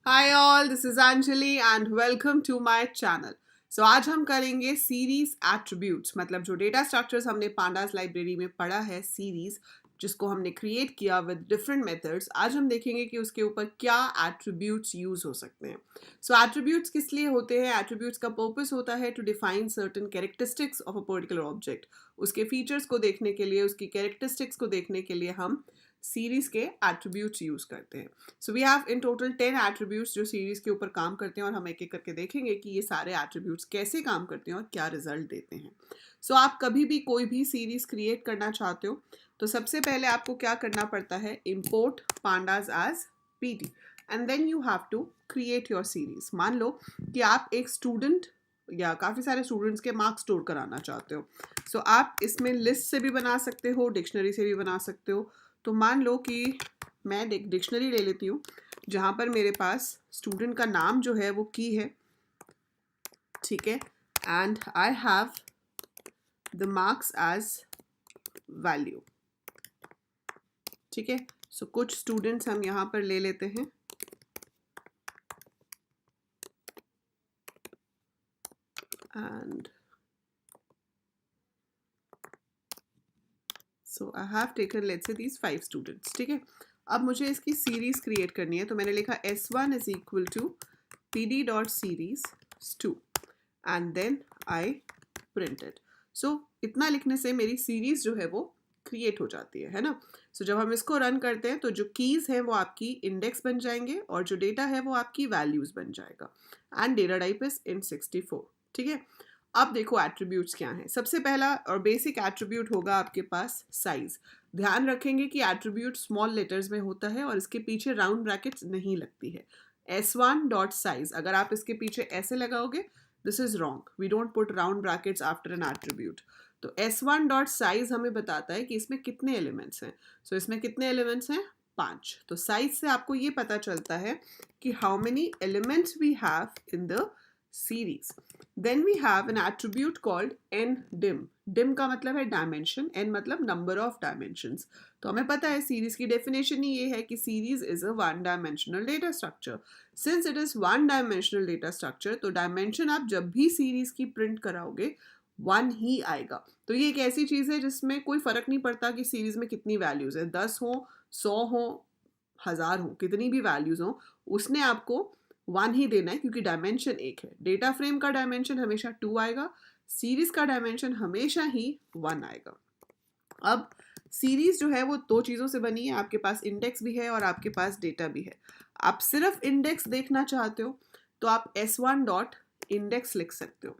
Hi all, this is Anjali and welcome to my channel. So आज हम करेंगे series attributes, मतलब जो डेटा स्ट्रक्चर्स हमने पांडास लाइब्रेरी में पढ़ा है सीरीज जिसको हमने क्रिएट किया विद डिफरेंट मेथड्स, आज हम देखेंगे कि उसके ऊपर क्या एट्रीब्यूट्स यूज हो सकते हैं. सो एट्रीब्यूट्स किस लिए होते हैं? एट्रीब्यूट्स का पर्पस होता है to define certain characteristics of a particular object. उसके फीचर्स को देखने के लिए, उसकी कैरेक्टरिस्टिक्स को देखने के लिए हम सीरीज के एट्रीब्यूट्स यूज करते हैं. So we have in total 10 attributes जो सीरीज के ऊपर काम करते हैं और हम एक एक करके देखेंगे कि ये सारे एट्रीब्यूट्स कैसे काम करते हैं और क्या रिजल्ट देते हैं. सो आप कभी भी कोई भी सीरीज क्रिएट करना चाहते हो तो सबसे पहले आपको क्या करना पड़ता है? Import pandas as PD and then you have to create your series. मान लो कि आप एक स्टूडेंट या काफ़ी सारे स्टूडेंट्स के मार्क्स स्टोर कराना चाहते हो. सो आप इसमें लिस्ट से भी बना सकते हो, डिक्शनरी से भी बना सकते हो. तो मान लो कि मैं एक डिक्शनरी ले लेती हूँ जहाँ पर मेरे पास स्टूडेंट का नाम जो है वो की है, ठीक है, and I have the marks as value. ठीक है, सो कुछ स्टूडेंट्स हम यहाँ पर ले लेते हैं and so I have taken let's say these 5 students. ठीक है, अब मुझे इसकी सीरीज क्रिएट करनी है तो मैंने लिखा S1 is equal to pd dot series 2 and then I printed. So इतना लिखने से मेरी सीरीज जो है वो क्रिएट हो जाती है ना. सो जब हम इसको रन करते हैं तो जो कीज हैं वो आपकी इंडेक्स बन जाएंगे और जो डेटा है वो आपकी वैल्यूज बन जाएगा and data type is int64. ठीक है, अब देखो एट्रीब्यूट्स क्या हैं. सबसे पहला और बेसिक एट्रीब्यूट होगा आपके पास साइज. ध्यान रखेंगे कि एट्रीब्यूट स्मॉल लेटर्स में होता है और इसके पीछे राउंड ब्रैकेट्स नहीं लगती है. S1 डॉट साइज, अगर आप इसके पीछे ऐसे लगाओगे this is wrong. We don't put round brackets after an attribute. तो S1 डॉट साइज हमें बताता है कि इसमें कितने एलिमेंट्स हैं. सो इसमें कितने एलिमेंट्स हैं? 5. तो साइज से आपको ये पता चलता है कि how many elements we have in the series. Then we have an attribute called ndim. dim का मतलब है dimension, n मतलब number of dimensions. तो हमें पता है सीरीज की डेफिनेशन ही ये है कि series is a one dimensional data structure. Since it is one dimensional data structure तो डायमेंशन आप जब भी सीरीज की प्रिंट कराओगे 1 ही आएगा. तो ये एक ऐसी चीज है जिसमें कोई फर्क नहीं पड़ता कि सीरीज में कितनी वैल्यूज है, 10 हो, 100 हो, 1000 हो, कितनी भी वैल्यूज हो, उसने आपको 1 ही देना है क्योंकि डायमेंशन एक है. डेटा फ्रेम का डायमेंशन हमेशा 2 आएगा, सीरीज का डायमेंशन हमेशा ही 1 आएगा. अब सीरीज जो है वो 2 चीज़ों से बनी है. आपके पास इंडेक्स भी है और आपके पास डेटा भी है. आप सिर्फ इंडेक्स देखना चाहते हो तो आप S1 डॉट इंडेक्स लिख सकते हो.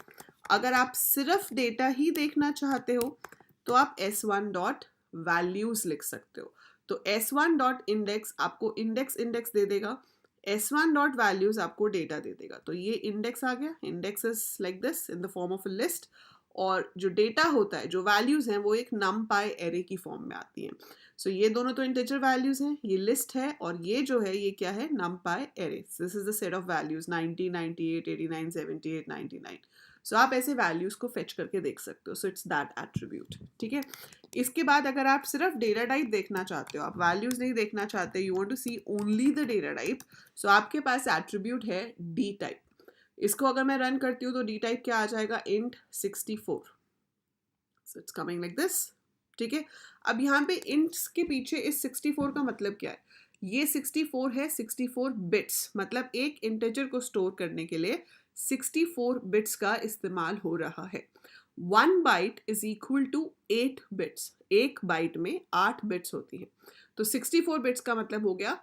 अगर आप सिर्फ डेटा ही देखना चाहते हो तो आप S1 डॉट वैल्यूज लिख सकते हो. तो S1 डॉट इंडेक्स आपको इंडेक्स इंडेक्स दे देगा, S1 डॉट वैल्यूज आपको डेटा दे देगा. तो ये इंडेक्स आ गया. Index is like this in the form of a list और जो डेटा होता है, जो वैल्यूज हैं वो एक numpy एरे की फॉर्म में आती हैं. सो ये दोनों तो इंटीजर वैल्यूज हैं, ये लिस्ट है और ये जो है ये क्या है? numpy array. This is the set of values 90, 98, 89, 78, 99. सो आप ऐसे वैल्यूज को फेच करके देख सकते हो. So it's that attribute. ठीक है, इसके बाद अगर आप सिर्फ डेटा टाइप देखना चाहते हो, आप वैल्यूज नहीं देखना चाहते, you want to see only the data type, so आपके पास एट्रीब्यूट है डी टाइप. इसको अगर मैं रन करती हूँ तो डी टाइप क्या आ जाएगा? int64. So it's coming like this. ठीक है, अब यहाँ पे इंट्स के पीछे इस 64 का मतलब क्या है? ये 64 है 64 बिट्स, मतलब एक इंटीजर को स्टोर करने के लिए 64 बिट्स का इस्तेमाल हो रहा है. 1 byte is equal to 8 bits. एक बाइट में 8 बिट्स होती हैं. तो 64 बिट्स का मतलब हो गया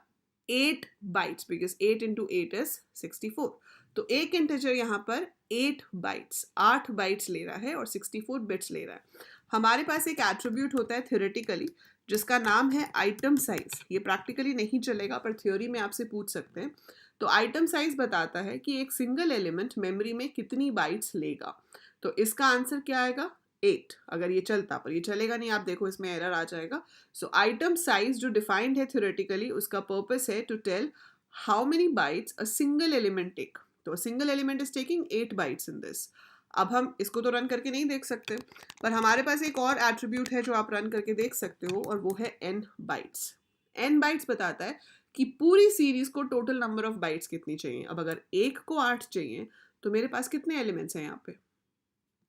8 बाइट्स, बिकॉज 8 इंटू 8 इज 64. तो एक इंटीजर यहाँ पर 8 बाइट्स, 8 बाइट्स ले रहा है और 64 बिट्स ले रहा है. हमारे पास एक एट्रीब्यूट होता है थ्योरेटिकली जिसका नाम है आइटम साइज. ये प्रैक्टिकली नहीं चलेगा पर थ्योरी में आपसे पूछ सकते हैं. तो आइटम साइज बताता है कि एक सिंगल एलिमेंट मेमोरी में कितनी बाइट्स लेगा. तो इसका आंसर क्या आएगा? 8. अगर ये चलता, पर ये चलेगा नहीं, आप देखो इसमें एरर आ जाएगा. सो आइटम साइज जो डिफाइंड है थ्योरेटिकली, उसका पर्पस है to tell how many bytes a single element take. तो single element is taking 8 bytes in this. अब हम इसको तो रन करके नहीं देख सकते, पर हमारे पास एक और एट्रीब्यूट है जो आप रन करके देख सकते हो और वो है n बाइट्स. n बाइट्स बताता है कि पूरी सीरीज को टोटल नंबर ऑफ बाइट्स कितनी चाहिए। अब अगर 1 को 8 चाहिए तो मेरे पास कितने एलिमेंट्स हैं यहाँ पे,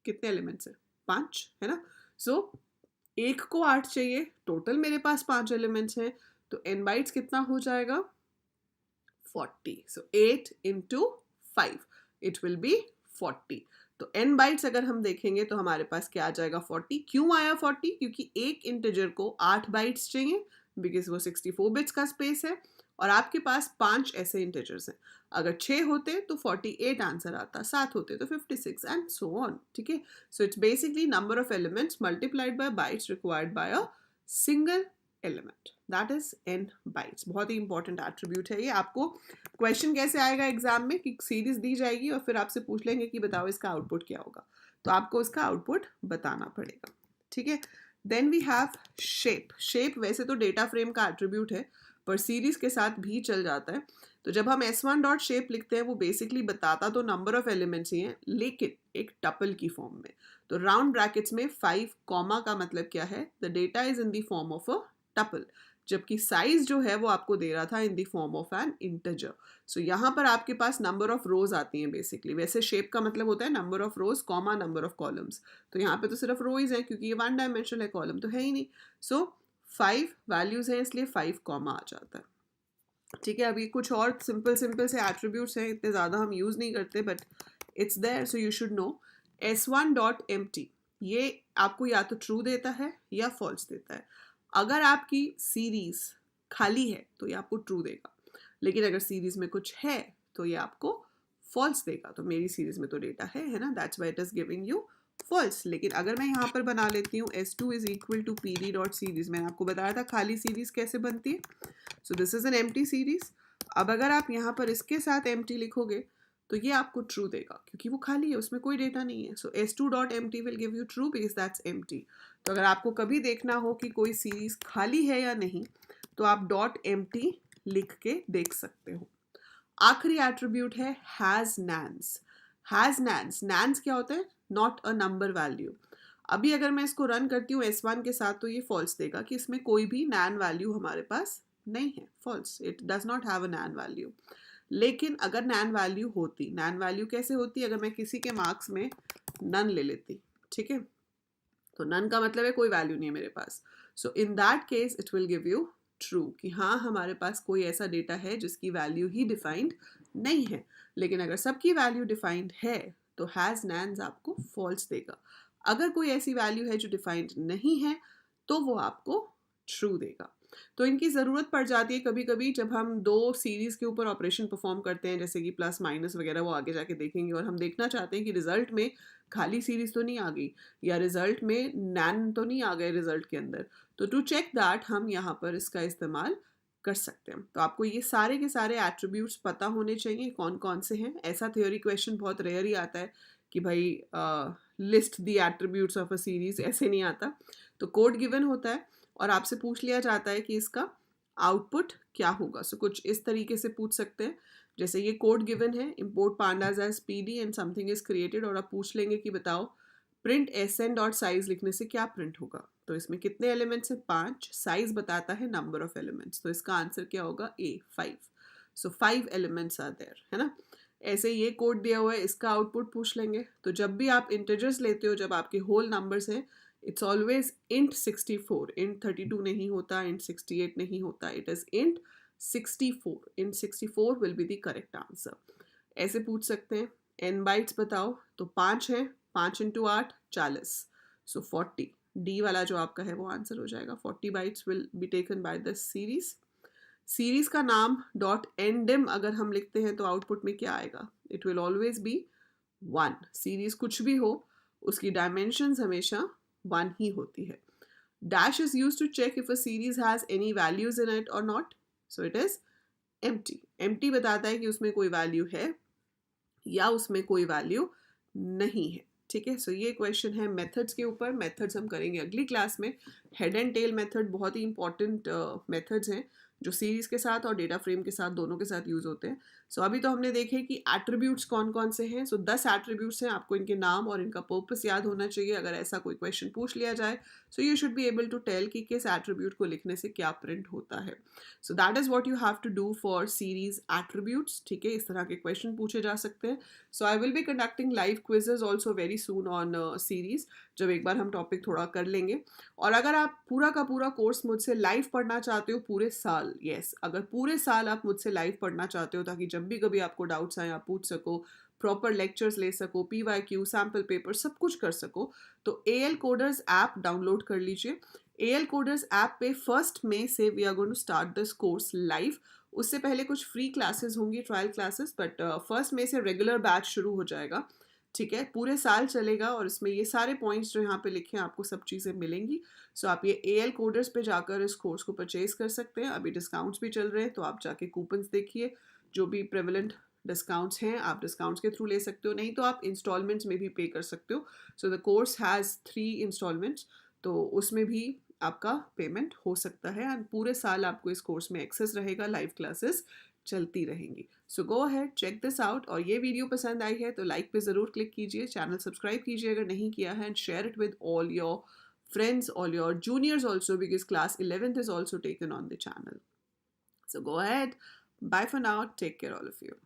कितने एलिमेंट्स हैं, 5 है ना। सो 1 को 8 चाहिए, टोटल मेरे पास 5 एलिमेंट्स हैं, तो n बाइट्स कितना हो जाएगा 40। सो 8 into 5 इट विल बी 40। तो n बाइट्स अगर हम देखेंगे तो हमारे पास क्या आ जाएगा 40। क्यों आया 40? क्योंकि एक इंटीजर को 8 बाइट्स चाहिए बिकॉज वो 64 बिट्स का स्पेस है, और आपके पास 5 ऐसे इंटीजर्स हैं। अगर 6 होते तो 48 आंसर आता, 7 होते तो 56 एंड सो ऑन। ठीक है, so it's basically number of elements multiplied by bytes required by a single element, that is n bytes. बहुत ही इंपॉर्टेंट एट्रीब्यूट है ये। आपको क्वेश्चन कैसे आएगा एग्जाम में कि सीरीज दी जाएगी और फिर आपसे पूछ लेंगे कि बताओ इसका आउटपुट क्या होगा, तो आपको इसका आउटपुट बताना पड़ेगा। ठीक है, then we have shape. Shape वैसे तो डेटा फ्रेम का एट्रीब्यूट है पर सीरीज के साथ भी चल जाता है। तो जब हम s1 डॉट शेप लिखते हैं वो बेसिकली बताता तो नंबर ऑफ एलिमेंट्स ही हैं लेकिन एक टपल की फॉर्म में। तो राउंड ब्रैकेट्स में 5 कॉमा का मतलब क्या है, the data is in the form of a tuple, जबकि साइज जो है वो आपको दे रहा था in the form of an integer. So यहाँ पर आपके पास नंबर ऑफ रोज आती हैं बेसिकली। वैसे शेप का मतलब होता है number of rose comma number of columns, तो यहाँ पे तो सिर्फ रोज है क्योंकि ये 1 डायमेंशनल है, कॉलम तो है ही नहीं। सो 5 वैल्यूज हैं इसलिए 5 कॉमा आ जाता है। ठीक है, अभी कुछ और सिंपल से एट्रीब्यूट्स हैं, इतने ज़्यादा हम यूज़ नहीं करते but it's there so you should know. s1 dot empty ये आपको या तो ट्रू देता है या फॉल्स देता है। अगर आपकी सीरीज खाली है तो ये आपको ट्रू देगा, लेकिन अगर सीरीज में कुछ है तो ये आपको फॉल्स देगा। तो मेरी सीरीज में तो डेटा है ना, that's why it is giving you false. लेकिन अगर मैं यहाँ पर बना लेती हूँ s2 is equal to pd dot series, मैंने आपको बताया था खाली सीरीज कैसे बनती है। So this is an empty series. अब अगर आप यहाँ पर इसके साथ एम्प्टी लिखोगे तो ये आपको ट्रू देगा क्योंकि वो खाली है, उसमें कोई डेटा नहीं है। सो s2 dot empty will give you true because that's empty। तो अगर आपको कभी देखना हो कि कोई सीरीज खाली है या नहीं तो आप डॉट empty लिख के देख सकते हो। आखिरी एट्रीब्यूट है हैज नैन्स। हैज नैन्स, नैन्स क्या होता है, नॉट अ नंबर वैल्यू। अभी अगर मैं इसको रन करती हूँ s1 के साथ तो ये फॉल्स देगा कि इसमें कोई भी नैन वैल्यू हमारे पास नहीं है, false, it does not have a NaN value. लेकिन अगर नैन वैल्यू होती, नैन वैल्यू कैसे होती, अगर मैं किसी के मार्क्स में नन ले लेती, ठीक है, तो नन का मतलब है कोई वैल्यू नहीं है मेरे पास। So in that case it will give you true कि हाँ हमारे पास कोई ऐसा डेटा है जिसकी वैल्यू ही डिफाइंड नहीं है। लेकिन अगर सबकी वैल्यू डिफाइंड है तो हैज नैन्स आपको फॉल्स देगा। अगर कोई ऐसी वैल्यू है जो डिफाइंड नहीं है तो वो आपको ट्रू देगा। तो इनकी ज़रूरत पड़ जाती है कभी कभी जब हम दो सीरीज़ के ऊपर ऑपरेशन परफॉर्म करते हैं, जैसे कि प्लस माइनस वगैरह, वो आगे जाके देखेंगे, और हम देखना चाहते हैं कि रिजल्ट में खाली सीरीज़ तो नहीं आ गई या रिजल्ट में नैन तो नहीं आ गए रिजल्ट के अंदर। तो टू चेक दैट हम यहाँ पर इसका इस्तेमाल कर सकते हैं। तो आपको ये सारे के सारे एट्रीब्यूट्स पता होने चाहिए कौन कौन से हैं। ऐसा थ्योरी क्वेश्चन बहुत रेयर ही आता है कि भाई list the attributes of a series, ऐसे नहीं आता। तो कोड गिवन होता है और आपसे पूछ लिया जाता है कि इसका आउटपुट क्या होगा। सो कुछ इस तरीके से पूछ सकते हैं, जैसे ये कोड गिवन है, import pandas as PD and something is created, और आप पूछ लेंगे कि बताओ प्रिंट एसएन डॉट साइज लिखने से क्या प्रिंट होगा। तो इसमें कितने एलिमेंट्स हैं, 5, साइज बताता है नंबर ऑफ एलिमेंट्स, तो इसका आंसर क्या होगा ए 5। सो 5 एलिमेंट्स आर देयर, है ना। ऐसे ये कोड दिया हुआ है, इसका आउटपुट पूछ लेंगे। तो जब भी आप इंटीजर्स लेते हो, जब आपके होल नंबर्स हैं, इट्स ऑलवेज int 64, int 32 नहीं होता, int 68 नहीं होता, it is int 64। int 64 will be the correct answer. ऐसे पूछ सकते हैं n बाइट्स बताओ, तो 5 है, 5 इंटू 8 40, सो 40। डी वाला जो आपका है वो आंसर हो जाएगा। 40 bytes will be taken by the series. Series का नाम डॉट एंडिम अगर हम लिखते हैं तो आउटपुट में क्या आएगा, it will always be 1। Series कुछ भी हो उसकी डायमेंशंस हमेशा 1 ही होती है। Dash is used to check if a series has any values in it और not, so it is empty। empty बताता है कि उसमें कोई वैल्यू है या उसमें कोई वैल्यू नहीं है। ठीक है, सो ये क्वेश्चन है मेथड्स के ऊपर। मेथड्स हम करेंगे अगली क्लास में। हेड एंड टेल मेथड बहुत ही इंपॉर्टेंट मेथड्स हैं जो सीरीज़ के साथ और डेटा फ्रेम के साथ दोनों के साथ यूज़ होते हैं। सो अभी तो हमने देखे कि एट्रीब्यूट्स कौन कौन से हैं। सो 10 एट्रीब्यूट्स हैं, आपको इनके नाम और इनका पर्पस याद होना चाहिए अगर ऐसा कोई क्वेश्चन पूछ लिया जाए। So you should be able to tell कि किस एट्रीब्यूट को लिखने से क्या प्रिंट होता है। So that is what you have to do for series attributes, ठीक है। इस तरह के क्वेश्चन पूछे जा सकते हैं। So I will be conducting live quizzes also very soon on series, जब एक बार हम टॉपिक थोड़ा कर लेंगे। और अगर आप पूरा का पूरा कोर्स मुझसे लाइव पढ़ना चाहते हो पूरे साल, यस, अगर पूरे साल आप मुझसे लाइव पढ़ना चाहते हो ताकि जब भी कभी आपको डाउट्स आए आप पूछ सको, प्रॉपर लेक्चर्स ले सको, PYQ, सैम्पल पेपर सब कुछ कर सको, तो AL कोडर्स ऐप डाउनलोड कर लीजिए। AL कोडर्स ऐप पे 1 मई से we are going to start this course live. उससे पहले कुछ फ्री क्लासेस होंगी, ट्रायल क्लासेस, बट 1 मई से रेगुलर बैच शुरू हो जाएगा, ठीक है। पूरे साल चलेगा और इसमें ये सारे पॉइंट्स जो यहाँ पे लिखे हैं आपको सब चीज़ें मिलेंगी। सो आप ये AL कोडर्स पे जाकर इस कोर्स को परचेज कर सकते हैं। अभी डिस्काउंट्स भी चल रहे हैं, तो आप जाके कूपन्स देखिए, जो भी प्रेवलेंट डिस्काउंट्स हैं आप डिस्काउंट्स के थ्रू ले सकते हो, नहीं तो आप इंस्टॉलमेंट्स में भी पे कर सकते हो। So the course has 3 instalments, तो उसमें भी आपका पेमेंट हो सकता है। एंड पूरे साल आपको इस कोर्स में एक्सेस रहेगा, लाइव क्लासेस चलती रहेंगी। So go ahead, check this out. और ये वीडियो पसंद आई है तो लाइक पे ज़रूर क्लिक कीजिए, चैनल सब्सक्राइब कीजिए अगर नहीं किया है, and share it with all your friends, all your juniors also, because class 11th is also taken on the channel. So go ahead. Bye for now. Take care all of you.